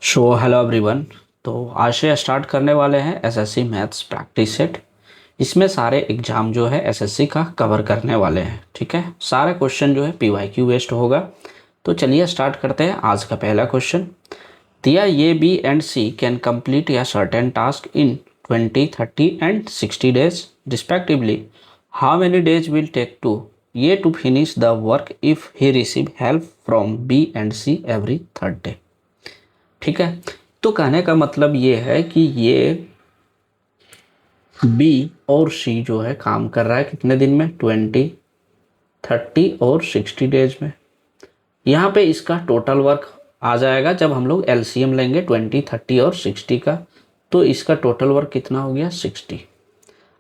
Hello everyone. तो आज से स्टार्ट करने वाले हैं एसएससी मैथ्स प्रैक्टिस सेट। इसमें सारे एग्जाम जो है एसएससी का कवर करने वाले हैं। ठीक है, सारे क्वेश्चन जो है पीवाईक्यू बेस्ड होगा। तो चलिए स्टार्ट करते हैं। आज का पहला क्वेश्चन दिया, A B and C can complete a certain task in 20, 30 and 60 days respectively. How many days will take to A to finish the work if he receive help from B and C every third day. ठीक है, तो कहने का मतलब ये है कि ये बी और सी जो है काम कर रहा है कितने दिन में, 20, 30 और 60 डेज में। यहाँ पे इसका टोटल वर्क आ जाएगा जब हम लोग एलसीएम लेंगे 20, 30 और 60 का, तो इसका टोटल वर्क कितना हो गया, 60।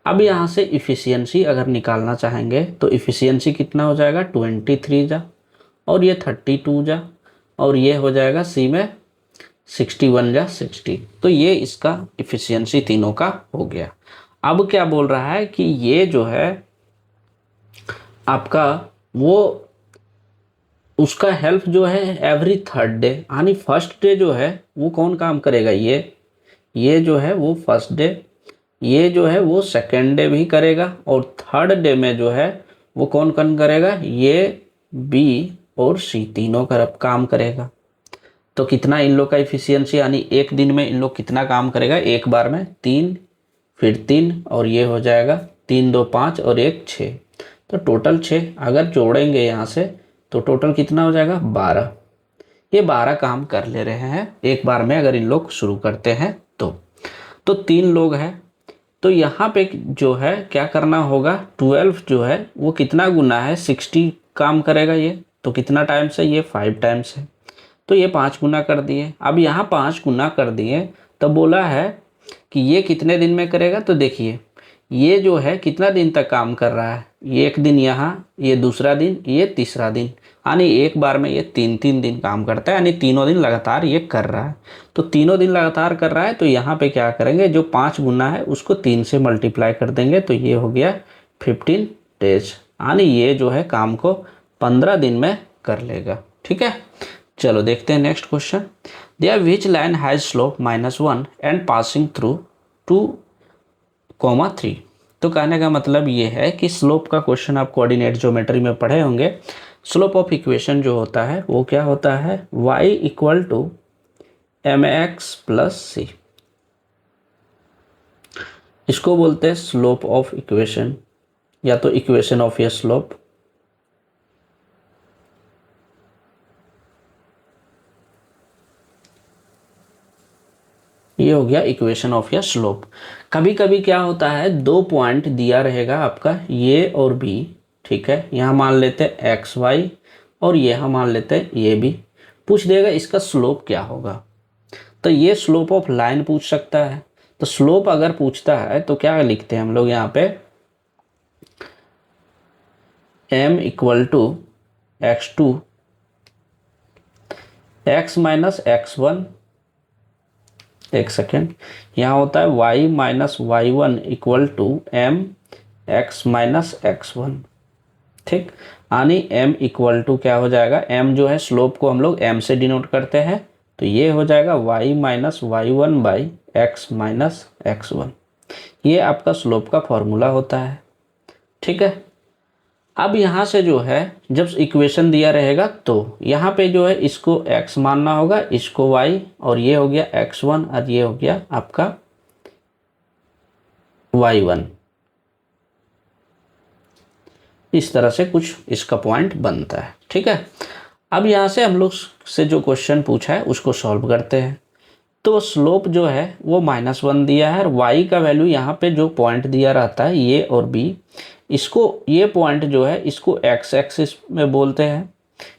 अब यहाँ से इफ़िशियंसी अगर निकालना चाहेंगे तो इफ़िशियंसी कितना हो जाएगा, 23 जा, और ये 32 जा, और ये हो जाएगा सी में 61 या 60। तो ये इसका इफ़िशियंसी तीनों का हो गया। अब क्या बोल रहा है कि ये जो है आपका वो उसका हेल्प जो है एवरी थर्ड डे, यानी फर्स्ट डे जो है वो कौन काम करेगा, ये जो है वो फर्स्ट डे, ये जो है वो सेकेंड डे भी करेगा, और थर्ड डे में जो है वो कौन कौन करेगा, ये बी और सी तीनों काम करेगा। तो कितना इन लोग का इफिशियंसी, यानी एक दिन में इन लोग कितना काम करेगा, एक बार में 3, फिर 3, और ये हो जाएगा 3 2 5 और 1 6, तो टोटल 6। अगर जोड़ेंगे यहाँ से तो टोटल कितना हो जाएगा, 12। ये 12 काम कर ले रहे हैं एक बार में अगर इन लोग शुरू करते हैं तो 3 लोग हैं। तो यहाँ पे जो है क्या करना होगा, 12 जो है वो कितना गुना है, 60 काम करेगा ये, तो कितना टाइम्स है, ये 5 टाइम्स है, तो ये 5 गुना कर दिए। अब यहाँ 5 गुना कर दिए तो बोला है कि ये कितने दिन में करेगा, तो देखिए ये जो है कितना दिन तक काम कर रहा है, ये एक दिन यहाँ, ये दूसरा दिन, ये तीसरा दिन, यानी एक बार में ये 3 दिन काम करता है, यानी तीनों दिन लगातार ये कर रहा है। तो तीनों दिन लगातार कर रहा है, तो यहाँ पे क्या करेंगे, जो 5 गुना है उसको 3 से मल्टीप्लाई कर देंगे, तो ये हो गया 15 डेज, यानी ये जो है काम को 15 दिन में कर लेगा। ठीक है, चलो देखते हैं next question. There which line has slope -1 and passing through 2, 3। तो कहने का मतलब ये है कि स्लोप का क्वेश्चन आप कोऑर्डिनेट ज्योमेट्री में पढ़े होंगे। स्लोप ऑफ इक्वेशन जो होता है वो क्या होता है, y equal to mx plus C, इसको बोलते हैं स्लोप ऑफ इक्वेशन, या तो इक्वेशन ऑफ ए स्लोप। ये हो गया इक्वेशन ऑफ या स्लोप। कभी कभी क्या होता है, 2 पॉइंट दिया रहेगा आपका ये और बी। ठीक है, यहाँ मान लेते हैं एक्स वाई, और यहाँ मान लेते हैं ये बी। पूछ देगा इसका स्लोप क्या होगा, तो ये स्लोप ऑफ लाइन पूछ सकता है। तो स्लोप अगर पूछता है तो क्या लिखते हैं हम लोग यहाँ पे, m equal to x2 x minus x1, एक सेकेंड, यहाँ होता है y minus y1 equal to m x minus x1। ठीक, यानी m इक्वल टू क्या हो जाएगा, m जो है स्लोप को हम लोग m से डिनोट करते हैं, तो ये हो जाएगा y minus y1 by x minus x1। ये आपका स्लोप का फॉर्मूला होता है। ठीक है, अब यहाँ से जो है जब इक्वेशन दिया रहेगा तो यहाँ पे जो है इसको x मानना होगा, इसको y, और ये हो गया x1 और ये हो गया आपका y1। इस तरह से कुछ इसका पॉइंट बनता है। ठीक है, अब यहाँ से हम लोग से जो क्वेश्चन पूछा है उसको सॉल्व करते हैं। तो स्लोप जो है वो -1 दिया है, और y का वैल्यू यहाँ पे जो पॉइंट दिया रहता है ये और b, इसको ये पॉइंट जो है इसको x एक्सिस में बोलते हैं,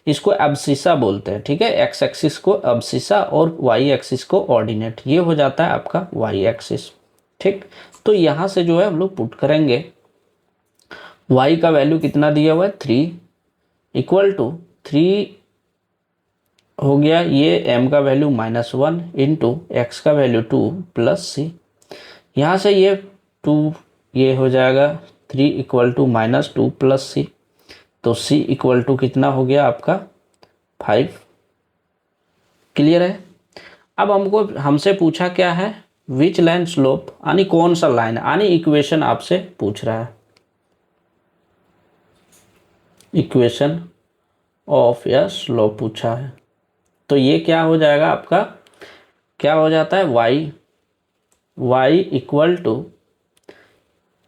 इसको एब्सिसा बोलते हैं। ठीक है, x एक्सिस को एब्सिसा और y एक्सिस को ऑर्डिनेट, ये हो जाता है आपका y एक्सिस। ठीक, तो यहाँ से जो है हम लोग पुट करेंगे, y का वैल्यू कितना दिया हुआ है 3 इक्वल टू 3 हो गया, ये m का वैल्यू -1 इंटू एक्स का वैल्यू 2 प्लस सी, यहाँ से ये 2, ये हो जाएगा 3 इक्वल टू -2 प्लस सी, तो c इक्वल टू कितना हो गया आपका 5। क्लियर है। अब हमको हमसे पूछा क्या है, विच लाइन स्लोप, यानी कौन सा लाइन, यानी इक्वेशन आपसे पूछ रहा है, इक्वेशन ऑफ या स्लोप पूछा है। तो ये क्या हो जाएगा आपका, क्या हो जाता है, y equal to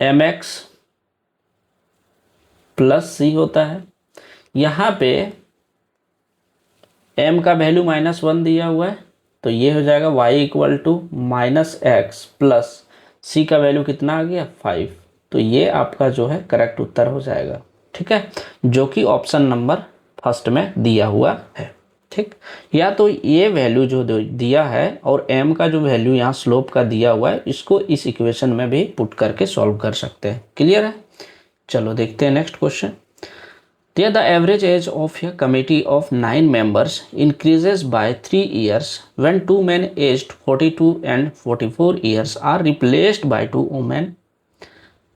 mx plus c होता है। यहाँ पे m का वैल्यू -1 दिया हुआ है, तो ये हो जाएगा y equal to -x plus c का वैल्यू कितना आ गया 5। तो ये आपका जो है करेक्ट उत्तर हो जाएगा, ठीक है, जो कि ऑप्शन नंबर फर्स्ट में दिया हुआ है। ठीक, या तो ये वैल्यू जो दिया है और m का जो वैल्यू यहाँ स्लोप का दिया हुआ है, इसको इस इक्वेशन में भी पुट करके सॉल्व कर सकते हैं। क्लियर है, चलो देखते हैं next question. There the average age of a committee of 9 members increases by 3 years when 2 men aged 42 and 44 years are replaced by 2 women.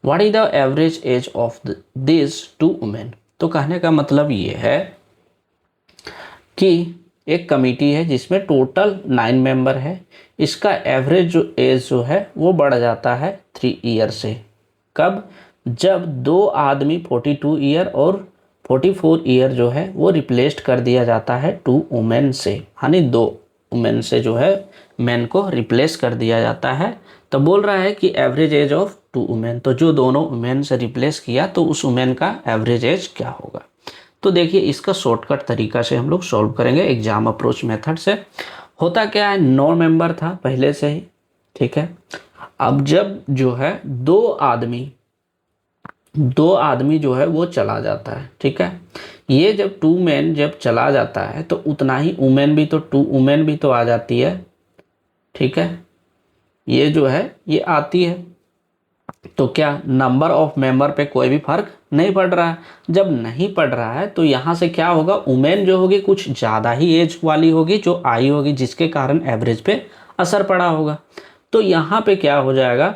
What is the average age of these 2 women? तो कहने का मतलब ये है कि एक committee है जिसमें टोटल 9 मेंबर है, इसका एवरेज जो एज जो है वो बढ़ जाता है 3 ईयर से। कब, जब 2 आदमी 42 ईयर और 44 ईयर जो है वो रिप्लेस्ड कर दिया जाता है 2 वुमेन से, यानी 2 वुमेन से जो है मैन को रिप्लेस कर दिया जाता है। तो बोल रहा है कि एवरेज एज ऑफ 2 वुमेन, तो जो दोनों वुमेन से रिप्लेस किया तो उस वुमेन का एवरेज एज क्या होगा। तो देखिए इसका शॉर्टकट तरीका से हम लोग सॉल्व करेंगे एग्जाम अप्रोच मेथड से। होता क्या है, 9 मेंबर था पहले से ही, ठीक है। अब जब जो है दो आदमी जो है वो चला जाता है, ठीक है। ये जब 2 मैन जब चला जाता है तो उतना ही वुमेन भी तो 2 वुमेन भी तो आ जाती है, ठीक है। ये जो है ये आती है, तो क्या नंबर ऑफ मेंबर पे कोई भी फर्क नहीं पड़ रहा है। जब नहीं पड़ रहा है तो यहाँ से क्या होगा, वुमेन जो होगी कुछ ज़्यादा ही एज वाली होगी जो आई होगी, जिसके कारण एवरेज पे असर पड़ा होगा। तो यहाँ पे क्या हो जाएगा,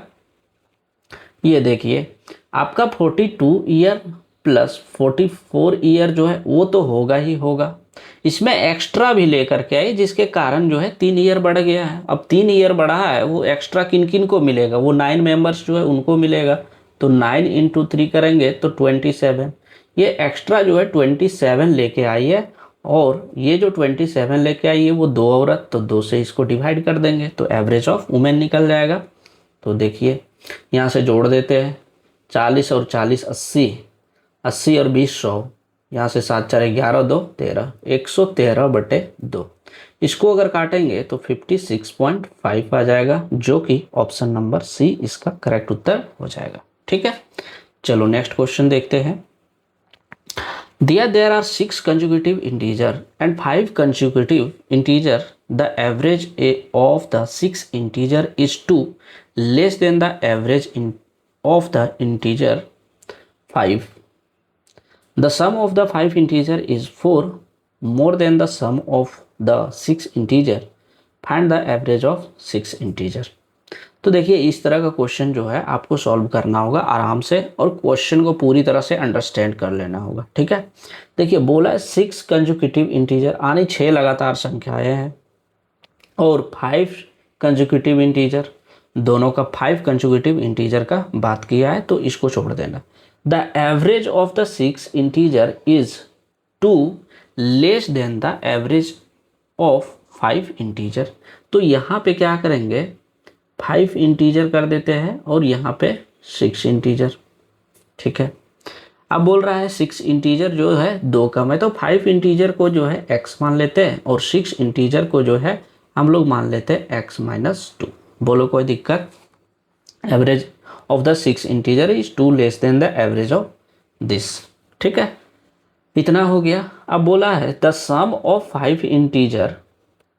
ये देखिए आपका 42 ईयर प्लस 44 ईयर जो है वो तो होगा ही होगा, इसमें एक्स्ट्रा भी लेकर के आई जिसके कारण जो है 3 ईयर बढ़ गया है। अब 3 ईयर बढ़ा है, वो एक्स्ट्रा किन किन को मिलेगा, वो 9 मेंबर्स जो है उनको मिलेगा। तो 9 इंटू 3 करेंगे तो 27, ये एक्स्ट्रा जो है 27 लेके आई है, और ये जो 27 लेके आई है वो 2 औरत, तो 2 से इसको डिवाइड कर देंगे तो एवरेज ऑफ वुमेन निकल जाएगा। तो देखिए यहाँ से जोड़ देते हैं, 40 और 40 80, 80 और 20 100, यहाँ से 7 4 11 2 13, 113/2। इसको अगर काटेंगे तो 56.5 आ जाएगा, जो कि ऑप्शन नंबर सी इसका करेक्ट उत्तर हो जाएगा, ठीक है। चलो नेक्स्ट क्वेश्चन देखते हैं। There are 6 consecutive integer and 5 consecutive integer. The average of the 6 integer is 2 less than the average of the integer 5. The sum of the 5 integer is 4 more than the sum of the 6 integer. Find the average of 6 integer. तो देखिए इस तरह का question जो है आपको solve करना होगा आराम से, और क्वेश्चन को पूरी तरह से अंडरस्टैंड कर लेना होगा, ठीक है। देखिए बोला है 6 कंसेक्यूटिव इंटीजर, यानी 6 लगातार संख्याएं हैं, और 5 कंसेक्यूटिव इंटीजर, दोनों का 5 कंसेक्यूटिव इंटीजर का बात किया है, तो इसको छोड़ देना। The average of the 6 integer is 2 less than the average of 5 integer. तो यहाँ पे क्या करेंगे, 5 इंटीजर कर देते हैं और यहाँ पे 6 इंटीजर, ठीक है। अब बोल रहा है 6 इंटीजर जो है 2 कम है, तो 5 इंटीजर को जो है x मान लेते हैं और 6 इंटीजर को जो है हम लोग मान लेते हैं x - 2। बोलो कोई दिक्कत। Average of the 6 integer is 2 less than the average of this, ठीक है। इतना हो गया। अब बोला है the sum of 5 integer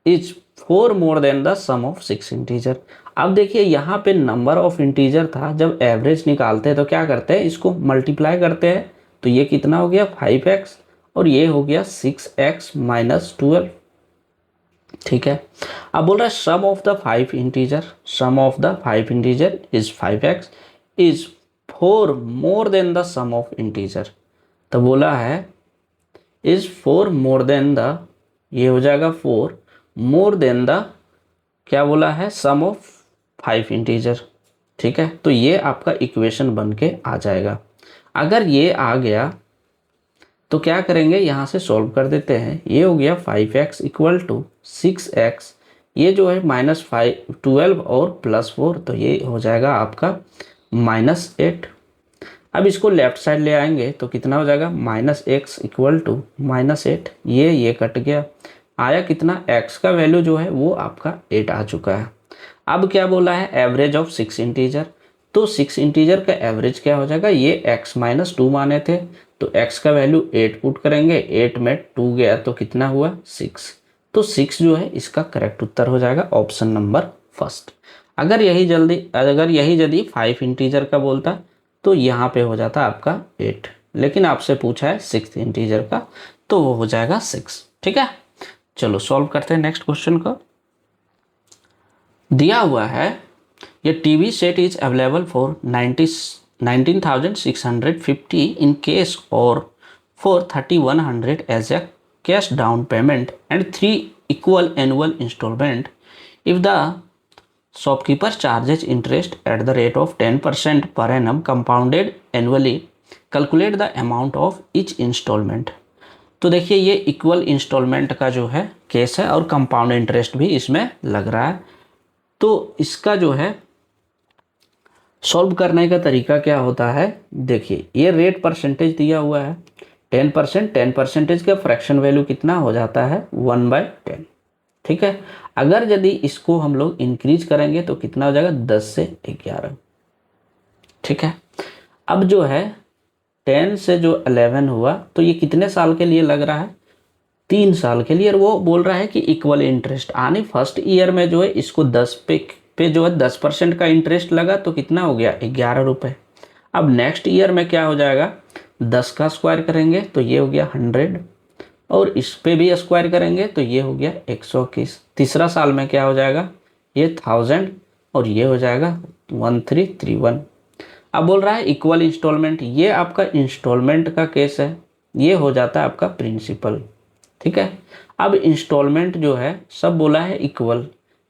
is 4 more than the sum of 6 integer. अब देखिए यहाँ पे नंबर ऑफ इंटीजर था, जब एवरेज निकालते हैं तो क्या करते हैं, इसको मल्टीप्लाई करते हैं। तो ये कितना हो गया 5x, और ये हो गया 6x - 12, ठीक है। अब बोल रहा है sum of the 5 integer, sum of the 5 integer is 5x is 4 more than the sum of integer. तो बोला है इज 4 मोर देन द, ये हो जाएगा 4 मोर देन द क्या बोला है, सम ऑफ 5 इंटीजर। ठीक है, तो ये आपका इक्वेशन बन के आ जाएगा। अगर ये आ गया तो क्या करेंगे, यहाँ से सॉल्व कर देते हैं। ये हो गया 5x इक्वल टू 6x, ये जो है -5 12 और +4, तो ये हो जाएगा आपका -8। अब इसको लेफ्ट साइड ले आएंगे तो कितना हो जाएगा, -x इक्वल टू -8, ये कट गया, आया कितना, x का वैल्यू जो है वो आपका 8 आ चुका है। अब क्या बोला है, एवरेज ऑफ 6 इंटीजर, तो 6 इंटीजर का एवरेज क्या हो जाएगा, ये x -2 माने थे, तो x का वैल्यू 8 पुट करेंगे, 8 में 2 गया तो कितना हुआ, 6। तो 6 जो है इसका करेक्ट उत्तर हो जाएगा ऑप्शन नंबर फर्स्ट। अगर यही यदि 5 इंटीजर का बोलता तो यहाँ पे हो जाता आपका 8, लेकिन आपसे पूछा है 6 इंटीजर का, तो वो हो जाएगा 6। ठीक है, चलो सॉल्व करते हैं नेक्स्ट क्वेश्चन को। दिया हुआ है ये TV set is available for 19,650 in case और for 3,100 as a cash down payment and 3 equal annual installment. If the shopkeeper charges interest at the rate of 10% per annum compounded annually, calculate the amount of each installment. तो देखिए ये equal instalment का जो है case है और compound interest भी इसमें लग रहा है। तो इसका जो है सॉल्व करने का तरीका क्या होता है, देखिए ये रेट परसेंटेज दिया हुआ है 10%, 10% का फ्रैक्शन वैल्यू कितना हो जाता है 1/10। ठीक है, अगर यदि इसको हम लोग इंक्रीज करेंगे तो कितना हो जाएगा 10 से 11। ठीक है, अब जो है 10 से जो 11 हुआ तो ये कितने साल के लिए लग रहा है, 3 साल के लिए। और वो बोल रहा है कि इक्वल इंटरेस्ट, आने फर्स्ट ईयर में जो है इसको 10 पे जो है 10% का इंटरेस्ट लगा तो कितना हो गया 11 रुपये। अब नेक्स्ट ईयर में क्या हो जाएगा, 10 का स्क्वायर करेंगे तो ये हो गया 100, और इस पे भी स्क्वायर करेंगे तो ये हो गया 121। तीसरा साल में क्या हो जाएगा, ये 1000 और ये हो जाएगा 1331। अब बोल रहा है इक्वल इंस्टॉलमेंट, ये आपका इंस्टॉलमेंट का केस है, ये हो जाता है आपका प्रिंसिपल। ठीक है, अब इंस्टॉलमेंट जो है सब बोला है इक्वल,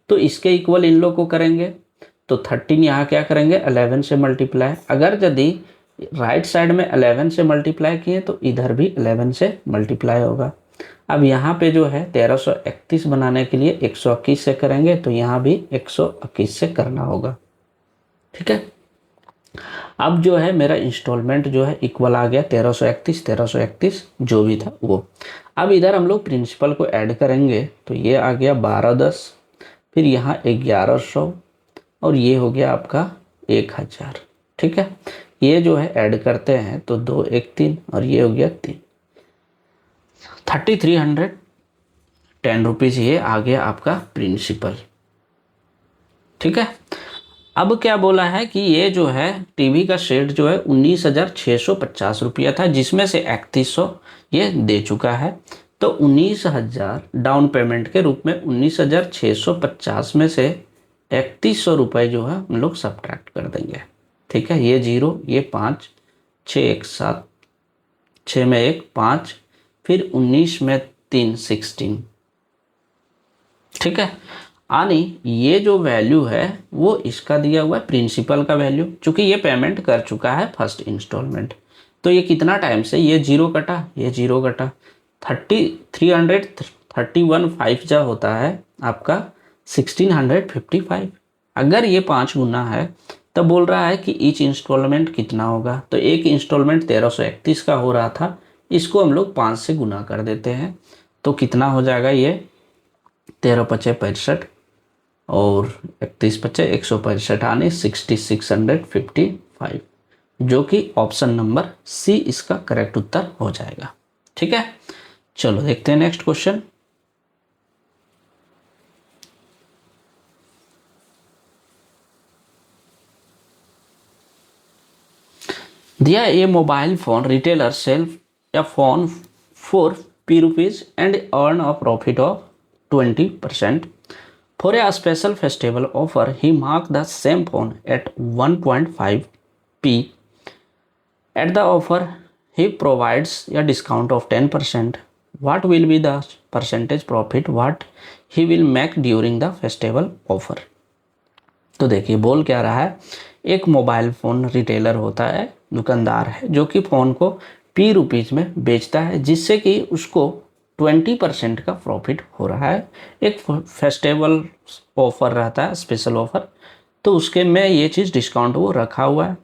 तो इसके इक्वल इन लोग को करेंगे तो 13 यहाँ क्या करेंगे 11 से मल्टीप्लाई। अगर यदि राइट साइड में 11 से मल्टीप्लाई किए तो इधर भी 11 से मल्टीप्लाई होगा। अब यहाँ पे जो है 1331 बनाने के लिए 121 से करेंगे तो यहाँ भी 121 से करना होगा। ठीक है, अब जो है मेरा इंस्टॉलमेंट जो है इक्वल आ गया 1331 जो भी था वो। अब इधर हम लोग प्रिंसिपल को ऐड करेंगे तो ये आ गया 1210, फिर यहाँ 1100 और ये हो गया आपका 1000। ठीक है, ये जो है ऐड करते हैं तो 2 1 3 और ये हो गया 3, 3310 रुपीज़ ये आ गया आपका प्रिंसिपल। ठीक है, अब क्या बोला है कि ये जो है टीवी का सेट जो है 19,650 रुपया था, जिसमें से 3100 ये दे चुका है। तो 19,000 डाउन पेमेंट के रूप में 19,650 में से 3100 रुपये जो है हम लोग सब्ट्रैक्ट कर देंगे। ठीक है, ये 0, ये 5, 6 1 7, 6 में 1 5, फिर 19 में 3 16। ठीक है, यानी ये जो वैल्यू है वो इसका दिया हुआ है प्रिंसिपल का वैल्यू, चूँकि ये पेमेंट कर चुका है फर्स्ट इंस्टॉलमेंट। तो ये कितना टाइम से, ये 0 कटा, ये 0 कटा, 331 जा होता है आपका 1655। अगर ये 5 गुना है तब बोल रहा है कि ईच इंस्टॉलमेंट कितना होगा, तो एक इंस्टॉलमेंट 1331 का हो रहा था, इसको हम लोग 5 से गुना कर देते हैं तो कितना हो जाएगा, ये 13 5 65 और 31 5 165 आने 6655, जो कि ऑप्शन नंबर सी इसका करेक्ट उत्तर हो जाएगा। ठीक है, चलो देखते हैं नेक्स्ट क्वेश्चन। दिया a mobile phone retailer self a phone for ₹P and earn a profit of 20%. For a special festival offer, he marked the same phone at 1.5p. At the offer, he provides a discount of 10%. What will be the percentage profit what he will make during the festival offer. तो देखिए बोल क्या रहा है, एक mobile phone retailer होता है, दुकानदार है, जो कि फ़ोन को ₹P में बेचता है, जिससे कि उसको 20% का प्रॉफिट हो रहा है। एक फेस्टिवल ऑफर रहता है, स्पेशल ऑफर, तो उसके में ये चीज़ डिस्काउंट वो रखा हुआ है।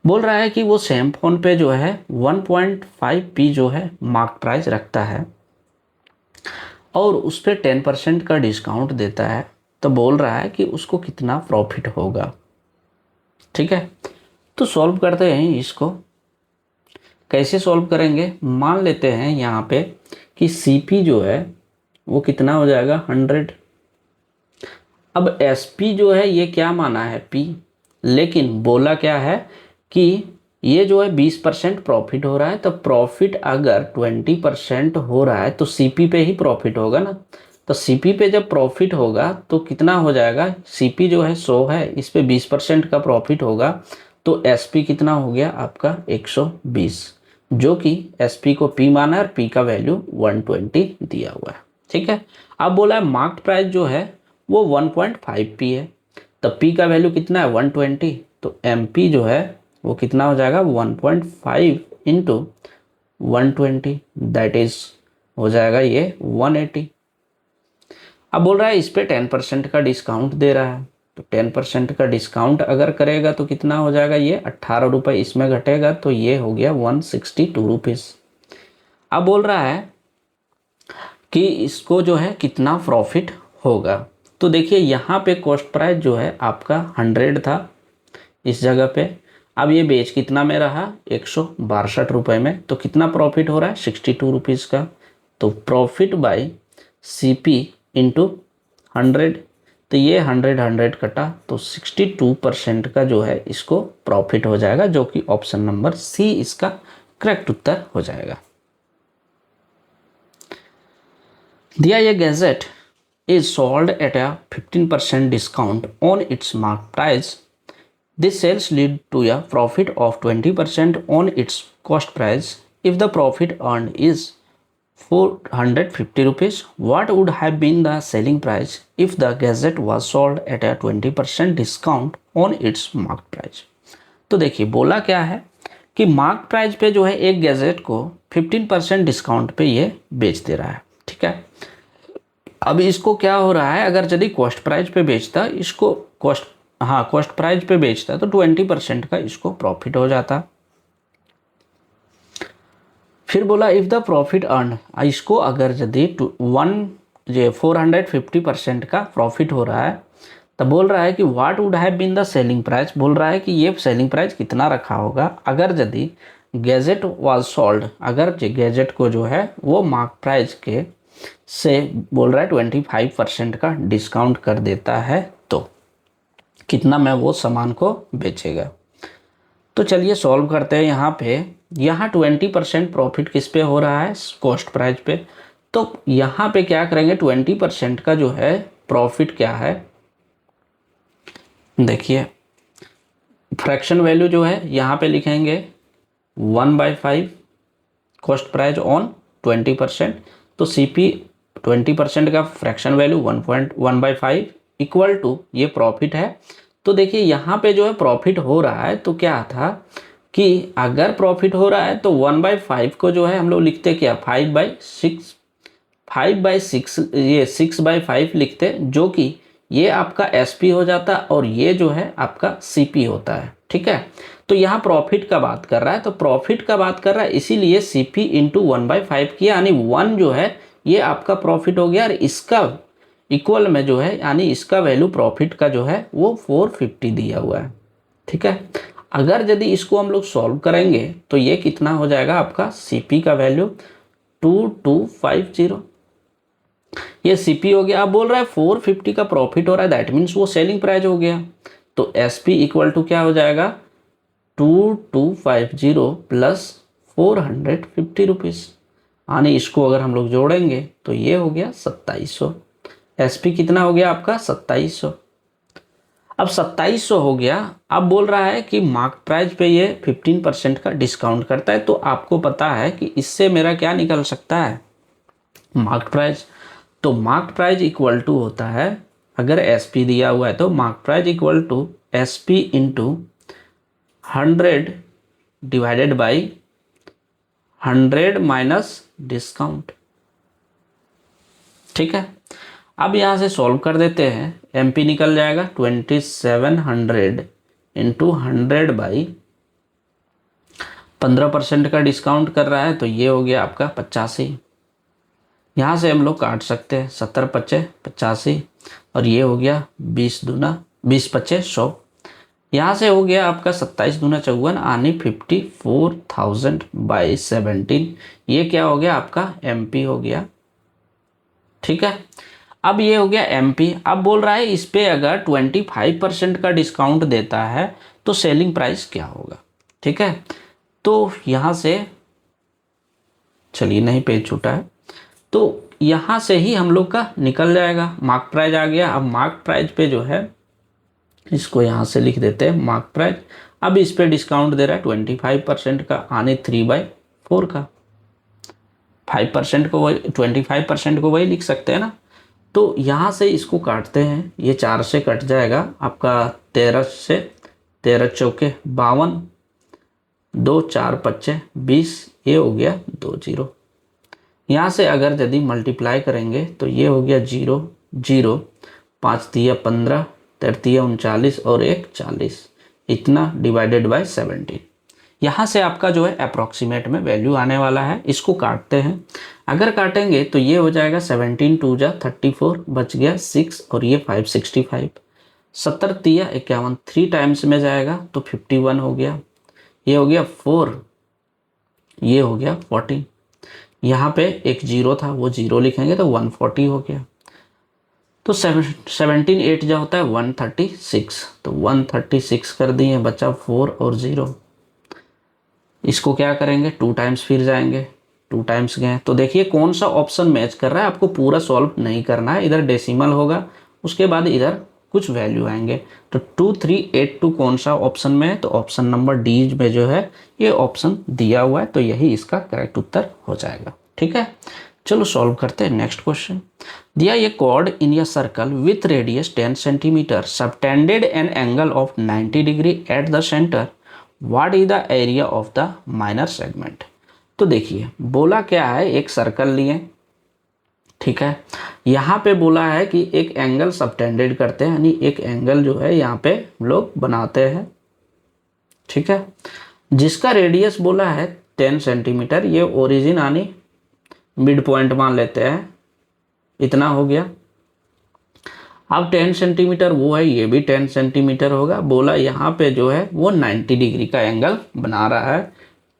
बोल रहा है कि वो सेम फ़ोन पे जो है 1.5p जो है मार्क प्राइस रखता है और उस पर 10% का डिस्काउंट देता है। तो बोल रहा है कि उसको कितना प्रॉफिट होगा। ठीक है, तो सॉल्व करते हैं इसको। कैसे सॉल्व करेंगे, मान लेते हैं यहाँ पे कि CP जो है वो कितना हो जाएगा 100। अब SP जो है ये क्या माना है P, लेकिन बोला क्या है कि ये जो है 20% प्रॉफिट हो रहा है। तो प्रॉफिट अगर 20% हो रहा है तो CP पे ही प्रॉफिट होगा ना। तो CP पे जब प्रॉफिट होगा तो कितना हो जाएगा, CP जो है 100 है, इस पे 20% का प्रॉफिट होगा तो SP कितना हो गया आपका 120, जो कि SP को P माना है और P का वैल्यू 120 दिया हुआ है। ठीक है, अब बोला है मार्केट प्राइस जो है वो 1.5p है, तो P का वैल्यू कितना है 120, तो MP जो है वो कितना हो जाएगा 1.5 इंटू 120, दैट इज हो जाएगा ये 180। अब बोल रहा है इस पे 10% का डिस्काउंट दे रहा है, तो 10% का डिस्काउंट अगर करेगा तो कितना हो जाएगा, ये 18 रुपये इसमें घटेगा, तो ये हो गया 162 रुपीज़। अब बोल रहा है कि इसको जो है कितना प्रॉफिट होगा। तो देखिए यहाँ पे कॉस्ट प्राइस जो है आपका 100 था इस जगह पे, अब ये बेच कितना में रहा 162 रुपये में, तो कितना प्रॉफिट हो रहा है 62 रुपीज़ का। तो प्रॉफिट बाय CP इंटू 100, तो ये 100 कटा तो 62% का जो है इसको प्रॉफिट हो जाएगा, जो कि ऑप्शन नंबर C इसका करेक्ट उत्तर हो जाएगा। दिया ये gadget is sold at a 15% discount on its market price. This sales lead to a profit of 20% on its cost price. If the profit earned is 450 rupees, what would have been the selling price if the gadget was sold at a 20% discount on its market price? तो देखिए बोला क्या है कि market price पे जो है एक गैजेट को 15% डिस्काउंट पे ये बेच दे रहा है। ठीक है, अब इसको क्या हो रहा है, अगर यदि कॉस्ट प्राइस पे बेचता इसको कॉस्ट प्राइस पे बेचता तो 20% का इसको प्रॉफिट हो जाता। फिर बोला इफ़ द प्रॉफिट अर्न, इसको अगर यदि 450% का प्रॉफिट हो रहा है, तो बोल रहा है कि what would have been the selling price, बोल रहा है कि ये सेलिंग प्राइस कितना रखा होगा अगर यदि गैजेट वाज सोल्ड, अगर गैजेट को जो है वो मार्क प्राइस के से बोल रहा है 25% का डिस्काउंट कर देता है, तो कितना में वो सामान को बेचेगा। तो चलिए सॉल्व करते हैं। यहाँ 20% प्रॉफिट किस पे हो रहा है, कॉस्ट प्राइस पे। तो यहाँ पे क्या करेंगे, 20% का जो है प्रॉफिट क्या है, देखिए फ्रैक्शन वैल्यू जो है यहाँ पे लिखेंगे 1/5 कॉस्ट प्राइस ऑन 20%, तो CP 20% का फ्रैक्शन वैल्यू 1/5 इक्वल टू ये प्रॉफिट है। तो देखिए यहाँ पे जो है प्रॉफिट हो रहा है, तो क्या था कि अगर प्रॉफिट हो रहा है तो 1/5 को जो है हम लोग लिखते क्या 5/6 ये 6/5 लिखते, जो कि ये आपका SP हो जाता और ये जो है आपका CP होता है। ठीक है, तो यहाँ प्रॉफिट का बात कर रहा है, तो प्रॉफिट का बात कर रहा है इसीलिए CP इंटू 1/5 किया, यानी 1 जो है ये आपका प्रॉफिट हो गया और इसका इक्वल में जो है यानी इसका वैल्यू प्रॉफिट का जो है वो 450 दिया हुआ है। ठीक है, अगर यदि इसको हम लोग सॉल्व करेंगे तो ये कितना हो जाएगा आपका CP का वैल्यू 2250, ये CP हो गया। अब बोल रहा है 450 का प्रॉफिट हो रहा है, दैट मीन्स वो सेलिंग प्राइस हो गया। तो SP इक्वल टू क्या हो जाएगा 2250 प्लस 450 रुपीज़, यानी इसको अगर हम लोग जोड़ेंगे तो ये हो गया 2700। SP कितना हो गया आपका 2700। अब 2700 हो गया। अब बोल रहा है कि मार्क प्राइस पे ये 15% का डिस्काउंट करता है। तो आपको पता है कि इससे मेरा क्या निकल सकता है, मार्क प्राइस। तो मार्क प्राइस इक्वल टू होता है, अगर एसपी दिया हुआ है तो mark price equal to SP into 100 divided by 100 minus discount. ठीक है, अब यहाँ से सॉल्व कर देते हैं। एमपी निकल जाएगा 2700 इंटू 100 बाई 15% का डिस्काउंट कर रहा है, तो ये हो गया आपका 85। यहाँ से हम लोग काट सकते हैं, 70 पच्चे 85 और ये हो गया 20 दूना 20 पच्चे 100। यहाँ से हो गया आपका 27 दूना 54 आनी 54,000 बाई 17। ये क्या हो गया आपका एमपी हो गया। ठीक है, अब ये हो गया एमपी। अब बोल रहा है इस पे अगर 25% का डिस्काउंट देता है तो सेलिंग प्राइस क्या होगा। ठीक है, तो यहाँ से चलिए, नहीं पेज छूटा है, तो यहाँ से ही हम लोग का निकल जाएगा। मार्क प्राइस आ गया। अब मार्क प्राइस पे जो है इसको यहाँ से लिख देते हैं मार्क प्राइस। अब इस पे डिस्काउंट दे रहा है 25% का आने 3/4 का। 5% को वही 25% को वही लिख सकते हैं ना। तो यहाँ से इसको काटते हैं, ये 4 से कट जाएगा आपका 13 से 13 चौके 52 2 4 पच्चे 20, ये हो गया 2 0। यहाँ से अगर यदि मल्टीप्लाई करेंगे तो ये हो गया 0 0 5 तिया 15 13 39 और 1 40, इतना डिवाइडेड बाय 17। यहाँ से आपका जो है अप्रॉक्सीमेट में वैल्यू आने वाला है। इसको काटते हैं, अगर काटेंगे तो ये हो जाएगा 17 2 जा 34 बच गया 6 और ये 565। 70 तिया 51 3 टाइम्स में जाएगा तो 51 हो गया। ये हो गया 4, ये हो गया 14। यहाँ पे एक 0 था, वो 0 लिखेंगे तो 140 हो गया। तो 17 8 जा होता है 136, तो 136 कर दिए, बचा 4 और 0। इसको क्या करेंगे 2 टाइम्स फिर जाएंगे, 2 टाइम्स गए तो देखिए कौन सा ऑप्शन मैच कर रहा है। आपको पूरा सॉल्व नहीं करना है, इधर डेसिमल होगा, उसके बाद इधर कुछ वैल्यू आएंगे। तो 2382 कौन सा ऑप्शन में है, तो ऑप्शन नंबर डी में जो है ये ऑप्शन दिया हुआ है, तो यही इसका करेक्ट उत्तर हो जाएगा। ठीक है, चलो सॉल्व करते हैं नेक्स्ट क्वेश्चन। दिया ये chord in a circle with radius 10 centimetre subtended an angle of 90 degree at the centre, what is the area of the minor segment. तो देखिए बोला क्या है, एक सर्कल लिए, ठीक है, यहाँ पे बोला है कि एक एंगल सबटेंडेड करते हैं, यानी एक एंगल जो है यहाँ पे लोग बनाते हैं। ठीक है, जिसका रेडियस बोला है 10 सेंटीमीटर, ये ओरिजिन यानी मिड पॉइंट मान लेते हैं, इतना हो गया। अब 10 सेंटीमीटर वो है, ये भी 10 सेंटीमीटर होगा। बोला यहाँ पे जो है वो 90 डिग्री का एंगल बना रहा है,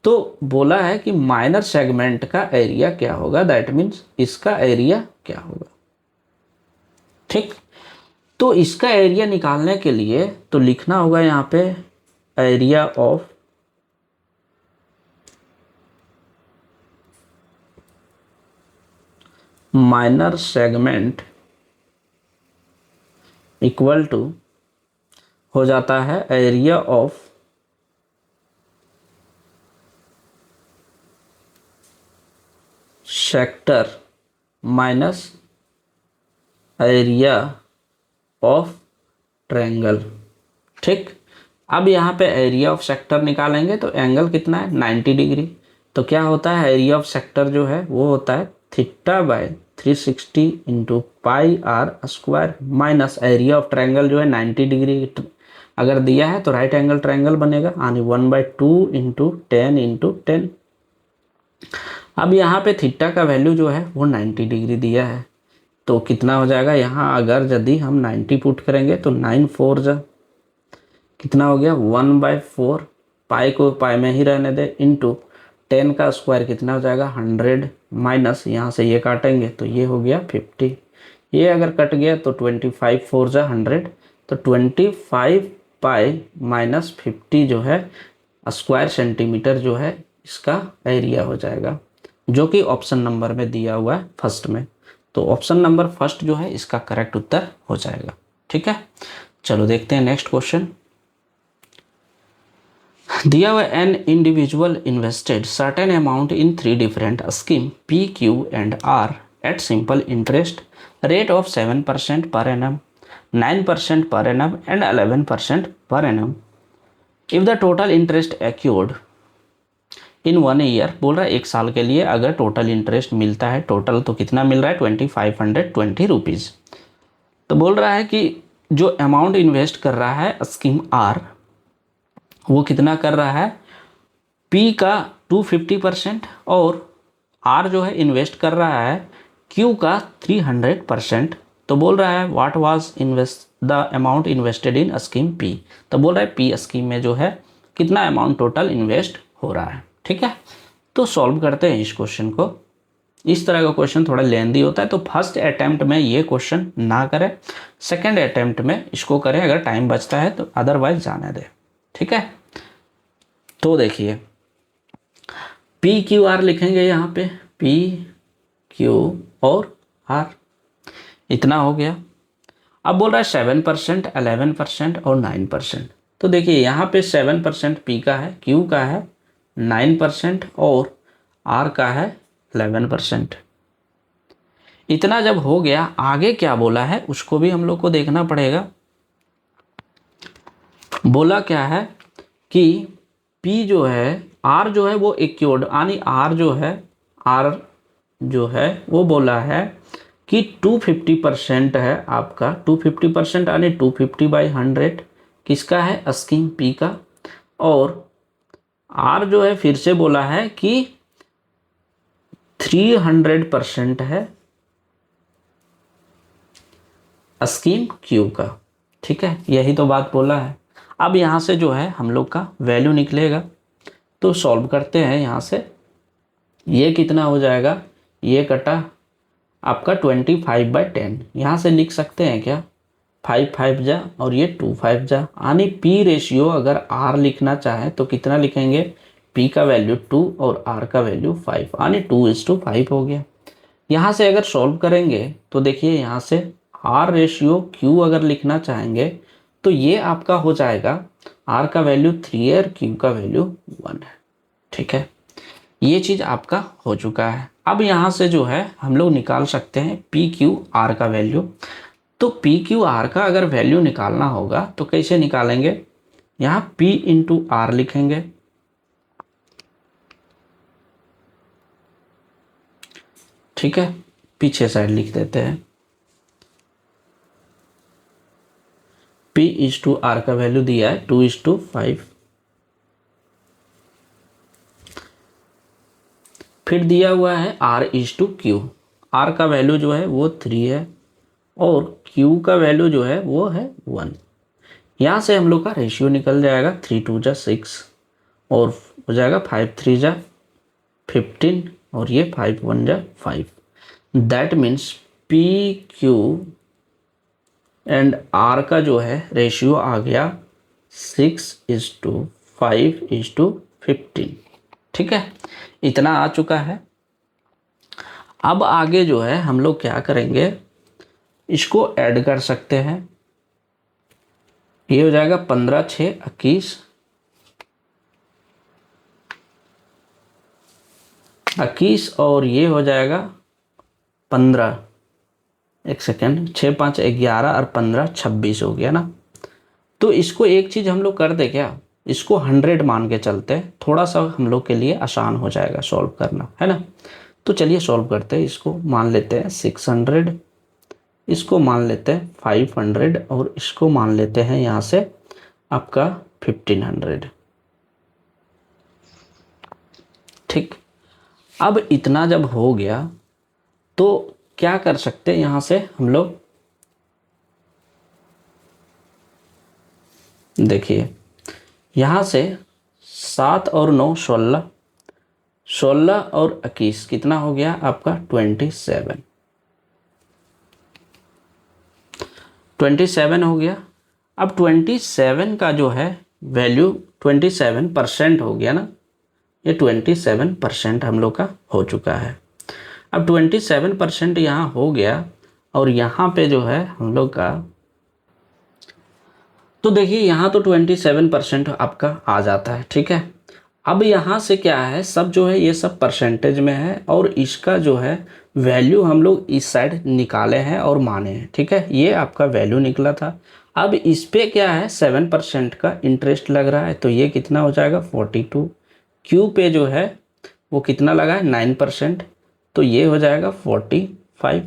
तो बोला है कि माइनर सेगमेंट का एरिया क्या होगा, दैट मीन्स इसका एरिया क्या होगा। ठीक, तो इसका एरिया निकालने के लिए तो लिखना होगा यहाँ पे area of minor segment equal to हो जाता है area of sector minus area of triangle. ठीक, अब यहाँ पे एरिया ऑफ सेक्टर निकालेंगे तो एंगल कितना है 90 डिग्री, तो क्या होता है एरिया ऑफ सेक्टर जो है वो होता है theta by 360 into pi r square minus area of triangle जो है 90 डिग्री अगर दिया है तो राइट एंगल ट्रायंगल बनेगा, यानी 1/2 इंटू 10 इंटू 10। अब यहाँ पे थीटा का वैल्यू जो है वो 90 डिग्री दिया है, तो कितना हो जाएगा यहाँ, अगर यदि हम 90 पुट करेंगे तो 9 4 जा कितना हो गया 1/4, पाई को पाई में ही रहने दे, इंटू 10 का स्क्वायर कितना हो जाएगा 100 माइनस यहाँ से ये काटेंगे तो ये हो गया 50। ये अगर कट गया तो 25 4 जा 100, तो 25 पाई माइनस 50 जो है स्क्वायर सेंटीमीटर जो है इसका एरिया हो जाएगा, जो कि ऑप्शन नंबर में दिया हुआ है फर्स्ट में। तो ऑप्शन नंबर फर्स्ट जो है इसका करेक्ट उत्तर हो जाएगा। ठीक है, चलो देखते हैं नेक्स्ट क्वेश्चन। दिया हुआ an individual invested certain amount in 3 different scheme P Q and R at simple interest rate of 7% per annum, 9% per annum and 11% per annum. If the total interest accrued in 1 year, बोल रहा है 1 साल के लिए अगर total interest मिलता है, total तो कितना मिल रहा है 2520 रुपीज़। तो बोल रहा है कि जो अमाउंट इन्वेस्ट कर रहा है स्कीम आर, वो कितना कर रहा है, पी का 250% और आर जो है इन्वेस्ट कर रहा है क्यू का 300%। तो बोल रहा है what was invest the amount invested in scheme P. तो बोल रहा है पी स्कीम में जो है कितना अमाउंट टोटल इन्वेस्ट हो रहा है। ठीक है, तो सॉल्व करते हैं इस क्वेश्चन को। इस तरह का क्वेश्चन थोड़ा लेंदी होता है, तो फर्स्ट अटेम्प्ट में ये क्वेश्चन ना करें, सेकेंड अटेम्प्ट में इसको करें अगर टाइम बचता है तो, अदरवाइज जाने दें। ठीक है, तो देखिए पी क्यू आर लिखेंगे यहाँ पे, पी क्यू और आर, इतना हो गया। अब बोल रहा है 7%, 11% और 9%। तो देखिए यहाँ पे 7% पी का है, क्यू का है 9% और आर का है 11%। इतना जब हो गया, आगे क्या बोला है उसको भी हम लोग को देखना पड़ेगा। बोला क्या है कि पी जो है, आर जो है वो एक्योर्ड, यानी आर जो है वो बोला है कि 250% है आपका, 250% यानी 250/100 किसका है, स्कीम पी का। और आर जो है फिर से बोला है कि 300% है स्कीम क्यू का। ठीक है, यही तो बात बोला है। अब यहाँ से जो है हम लोग का वैल्यू निकलेगा, तो सॉल्व करते हैं। यहाँ से ये कितना हो जाएगा, ये कटा आपका 25/10, यहाँ से लिख सकते हैं क्या, 5 5 जा और ये 2 5 जा, यानी पी रेशियो अगर आर लिखना चाहे तो कितना लिखेंगे, पी का वैल्यू 2 और आर का वैल्यू 5, यानी 2:5 हो गया। यहाँ से अगर सॉल्व करेंगे तो देखिए यहाँ से आर रेशियो क्यू अगर लिखना चाहेंगे तो ये आपका हो जाएगा, आर का वैल्यू 3 है और क्यू का वैल्यू 1 है। ठीक है, ये चीज़ आपका हो चुका है। अब यहाँ से जो है हम लोग निकाल सकते हैं पी क्यू आर का वैल्यू। तो पी क्यू आर का अगर वैल्यू निकालना होगा तो कैसे निकालेंगे, यहाँ पी इंटू आर लिखेंगे। ठीक है, पीछे साइड लिख देते हैं, P इज टू आर का वैल्यू दिया है 2:5। फिर दिया हुआ है R is to q, r का वैल्यू जो है वो 3 है और क्यू का वैल्यू जो है वो है 1। यहाँ से हम लोग का रेशियो निकल जाएगा, 3 2 जा 6 और हो जाएगा 5 3 जा 15 और ये 5 1 जा 5। That means p Q and r का जो है रेशियो आ गया 6:5:15। ठीक है, इतना आ चुका है। अब आगे जो है हम लोग क्या करेंगे, इसको ऐड कर सकते हैं। ये हो जाएगा 15 6 21 21 और ये हो जाएगा 15, एक सेकेंड, 6 5 11 और 15 26 हो गया ना। तो इसको एक चीज़ हम लोग कर दे क्या, इसको 100 मान के चलते हैं, थोड़ा सा हम लोग के लिए आसान हो जाएगा सॉल्व करना, है ना। तो चलिए सॉल्व करते हैं। इसको मान लेते हैं 600, इसको मान लेते हैं 500 और इसको मान लेते हैं यहाँ से आपका 1500। ठीक, अब इतना जब हो गया तो क्या कर सकते हैं, यहाँ से हम लोग देखिए, यहाँ से 7 और 9 16, 16 और 21 कितना हो गया आपका 27 हो गया। अब 27 का जो है वैल्यू 27% हो गया ना, ये 27% हम लोग का हो चुका है। अब 27% यहाँ हो गया और यहाँ पे जो है हम लोग का तो देखिए यहाँ तो 27% आपका आ जाता है, ठीक है। अब यहाँ से क्या है, सब जो है ये सब परसेंटेज में है और इसका जो है वैल्यू हम लोग इस साइड निकाले हैं और माने हैं, ठीक है। ये आपका वैल्यू निकला था। अब इस पे क्या है 7% का इंटरेस्ट लग रहा है, तो ये कितना हो जाएगा 42। क्यू पे जो है वो कितना लगा है 9%, तो ये हो जाएगा 45।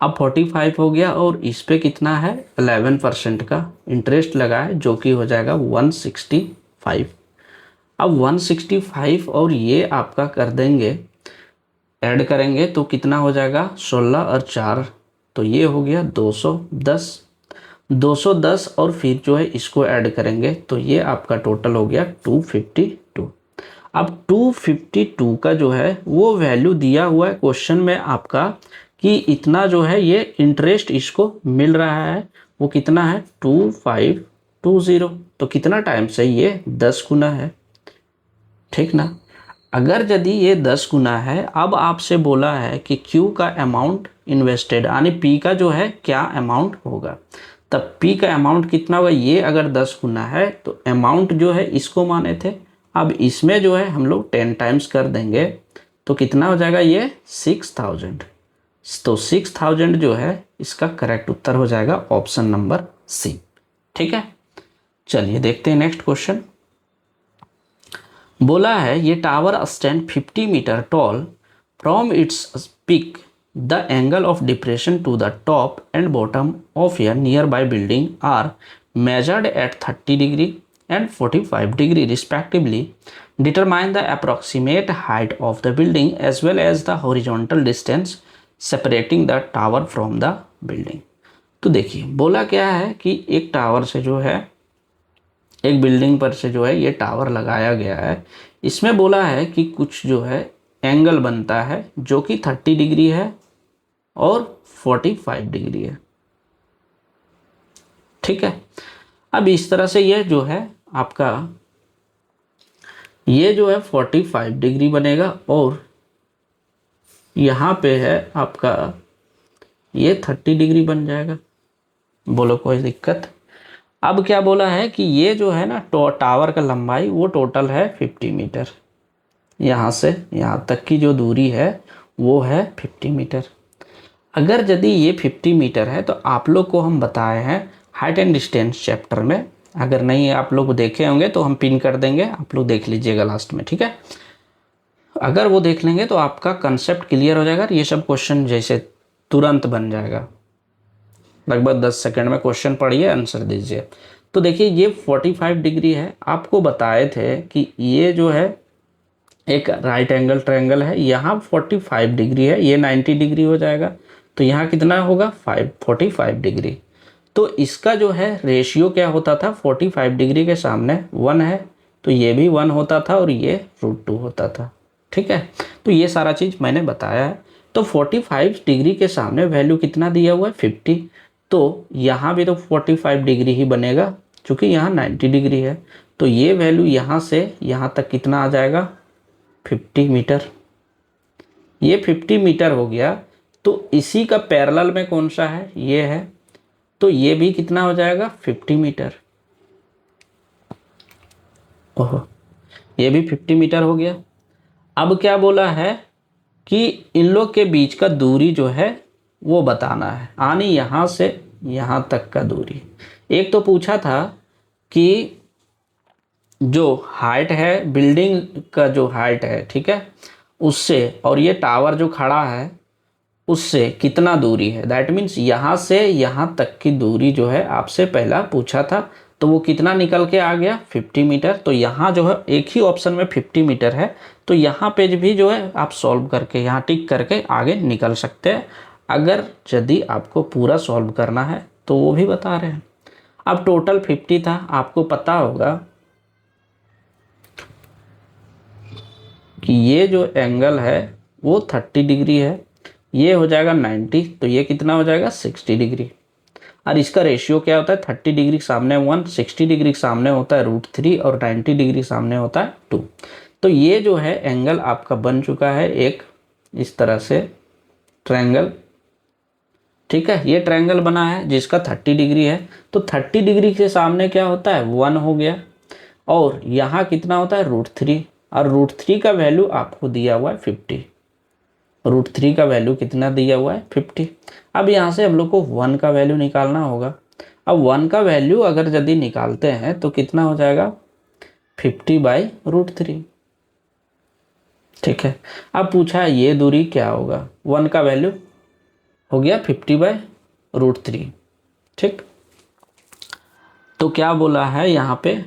अब 45 हो गया और इस पे कितना है 11% का इंटरेस्ट लगा है, जो कि हो जाएगा 165। अब 165 और ये आपका कर देंगे, ऐड करेंगे तो कितना हो जाएगा 16 और 4, तो ये हो गया 210। 210 और फिर जो है इसको ऐड करेंगे तो ये आपका टोटल हो गया 252। अब 252 का जो है वो वैल्यू दिया हुआ है क्वेश्चन में आपका कि इतना जो है ये इंटरेस्ट इसको मिल रहा है, वो कितना है 2520। तो कितना टाइम से ये 10 गुना है, ठीक ना। अगर यदि ये 10 गुना है, अब आपसे बोला है कि Q का अमाउंट इन्वेस्टेड यानी P का जो है क्या अमाउंट होगा, तब P का अमाउंट कितना होगा। ये अगर 10 गुना है तो अमाउंट जो है इसको माने थे, अब इसमें जो है हम लोग 10 टाइम्स कर देंगे तो कितना हो जाएगा ये 6000। तो 6000 जो है इसका करेक्ट उत्तर हो जाएगा ऑप्शन नंबर सी, ठीक है। चलिए देखते हैं नेक्स्ट क्वेश्चन। बोला है ये tower stand 50 metre tall, from its peak the angle of depression to the top and bottom of a nearby building are measured at 30 degree and 45 degree respectively. Determine the approximate height of the building as well as the horizontal distance separating the tower from the building. तो देखिए बोला क्या है कि एक tower से जो है, एक बिल्डिंग पर से जो है ये टावर लगाया गया है, इसमें बोला है कि कुछ जो है एंगल बनता है जो कि 30 डिग्री है और 45 डिग्री है, ठीक है। अब इस तरह से ये जो है आपका ये जो है 45 डिग्री बनेगा और यहाँ पे है आपका ये 30 डिग्री बन जाएगा। बोलो कोई दिक्कत। अब क्या बोला है कि ये जो है ना टावर का लंबाई वो टोटल है 50 मीटर, यहाँ से यहाँ तक की जो दूरी है वो है 50 मीटर। अगर यदि ये 50 मीटर है तो आप लोग को हम बताए हैं हाइट एंड डिस्टेंस चैप्टर में, अगर नहीं आप लोग देखे होंगे तो हम पिन कर देंगे, आप लोग देख लीजिएगा लास्ट में, ठीक है। अगर वो देख लेंगे तो आपका कंसेप्ट क्लियर हो जाएगा, ये सब क्वेश्चन जैसे तुरंत बन जाएगा। लगभग 10 सेकंड में क्वेश्चन पढ़िए, आंसर दीजिए। तो देखिए ये 45 डिग्री है, आपको बताए थे कि ये जो है एक राइट एंगल ट्रायंगल है, यहाँ 45 डिग्री है, ये 90 डिग्री हो जाएगा, तो यहाँ कितना होगा 45 डिग्री। तो इसका जो है रेशियो क्या होता था, 45 डिग्री के सामने 1 है तो ये भी 1 होता था और ये √2 होता था, ठीक है। तो ये सारा चीज़ मैंने बताया है। तो 45 डिग्री के सामने वैल्यू कितना दिया हुआ है 50, तो यहाँ भी तो 45 डिग्री ही बनेगा क्योंकि यहाँ 90 डिग्री है। तो ये वैल्यू यहाँ से यहाँ तक कितना आ जाएगा 50 मीटर। ये 50 मीटर हो गया, तो इसी का पैरेलल में कौन सा है, ये है, तो ये भी कितना हो जाएगा 50 मीटर। ओहो, ये भी 50 मीटर हो गया। अब क्या बोला है कि इन लोग के बीच का दूरी जो है वो बताना है, यानी यहाँ से यहाँ तक का दूरी। एक तो पूछा था कि जो हाइट है बिल्डिंग का, जो हाइट है, ठीक है, उससे और ये टावर जो खड़ा है उससे कितना दूरी है, दैट मीन्स यहाँ से यहाँ तक की दूरी जो है आपसे पहला पूछा था, तो वो कितना निकल के आ गया 50 मीटर। तो यहाँ जो है एक ही ऑप्शन में 50 मीटर है, तो यहाँ पे भी जो है आप सॉल्व करके यहाँ टिक करके आगे निकल सकते हैं। अगर यदि आपको पूरा सॉल्व करना है तो वो भी बता रहे हैं। अब टोटल 50 था, आपको पता होगा कि ये जो एंगल है वो 30 डिग्री है, ये हो जाएगा 90, तो ये कितना हो जाएगा 60 डिग्री। और इसका रेशियो क्या होता है 30 डिग्री के सामने 1, 60 डिग्री के सामने होता है √3 और 90 डिग्री सामने होता है 2। तो ये जो है एंगल आपका बन चुका है एक इस तरह से ट्रायंगल, ठीक है, ये ट्रायंगल बना है जिसका 30 डिग्री है, तो 30 डिग्री के सामने क्या होता है 1 हो गया, और यहाँ कितना होता है √3, और √3 का वैल्यू आपको दिया हुआ है 50। √3 का वैल्यू कितना दिया हुआ है 50। अब यहाँ से हम लोग को 1 का वैल्यू निकालना होगा। अब 1 का वैल्यू अगर यदि निकालते हैं तो कितना हो जाएगा 50/√3। ठीक है, अब पूछा है ये दूरी क्या होगा, 1 का वैल्यू हो गया 50/√3। ठीक, तो क्या बोला है यहाँ पे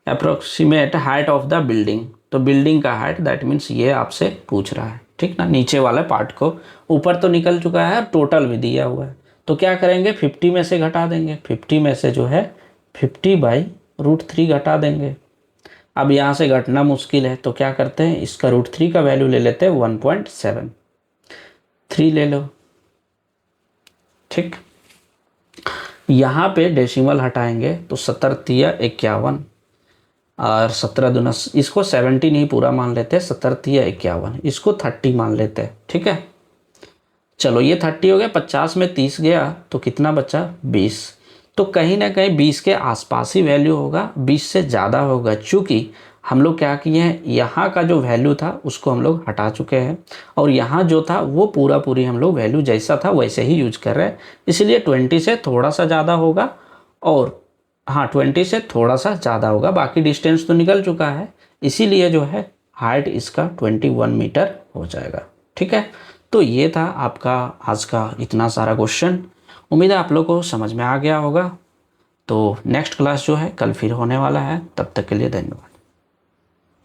approximate height of the building, तो बिल्डिंग का हाइट दैट मीन्स ये आपसे पूछ रहा है। ठीक ना, नीचे वाले पार्ट को, ऊपर तो निकल चुका है, टोटल भी दिया हुआ है, तो क्या करेंगे 50 में से घटा देंगे, 50 में से जो है 50/√3 घटा देंगे। अब यहाँ से घटना मुश्किल है, तो क्या करते हैं इसका √3 का वैल्यू ले लेते हैं 1.73 ले लो। ठीक, यहाँ पे डेसिमल हटाएंगे तो 17×3=51, और 17×2 इसको 17 ही पूरा मान लेते हैं, 17×3=51, इसको 30 मान लेते हैं। ठीक है, चलो ये 30 हो गया, 50 में 30 गया तो कितना बचा 20, तो कहीं ना कहीं 20 के आसपास ही वैल्यू होगा, 20 से ज़्यादा होगा, चूँकि हम लोग क्या किए हैं यहाँ का जो वैल्यू था उसको हम लोग हटा चुके हैं, और यहाँ जो था वो पूरी हम लोग वैल्यू जैसा था वैसे ही यूज कर रहे हैं, इसलिए 20 से थोड़ा सा ज़्यादा होगा, और हाँ 20 से थोड़ा सा ज़्यादा होगा, बाकी डिस्टेंस तो निकल चुका है, इसीलिए जो है हाइट इसका 21 मीटर हो जाएगा। ठीक है, तो ये था आपका आज का इतना सारा क्वेश्चन, उम्मीद है आप लोग को समझ में आ गया होगा। तो नेक्स्ट क्लास जो है कल फिर होने वाला है, तब तक के लिए धन्यवाद।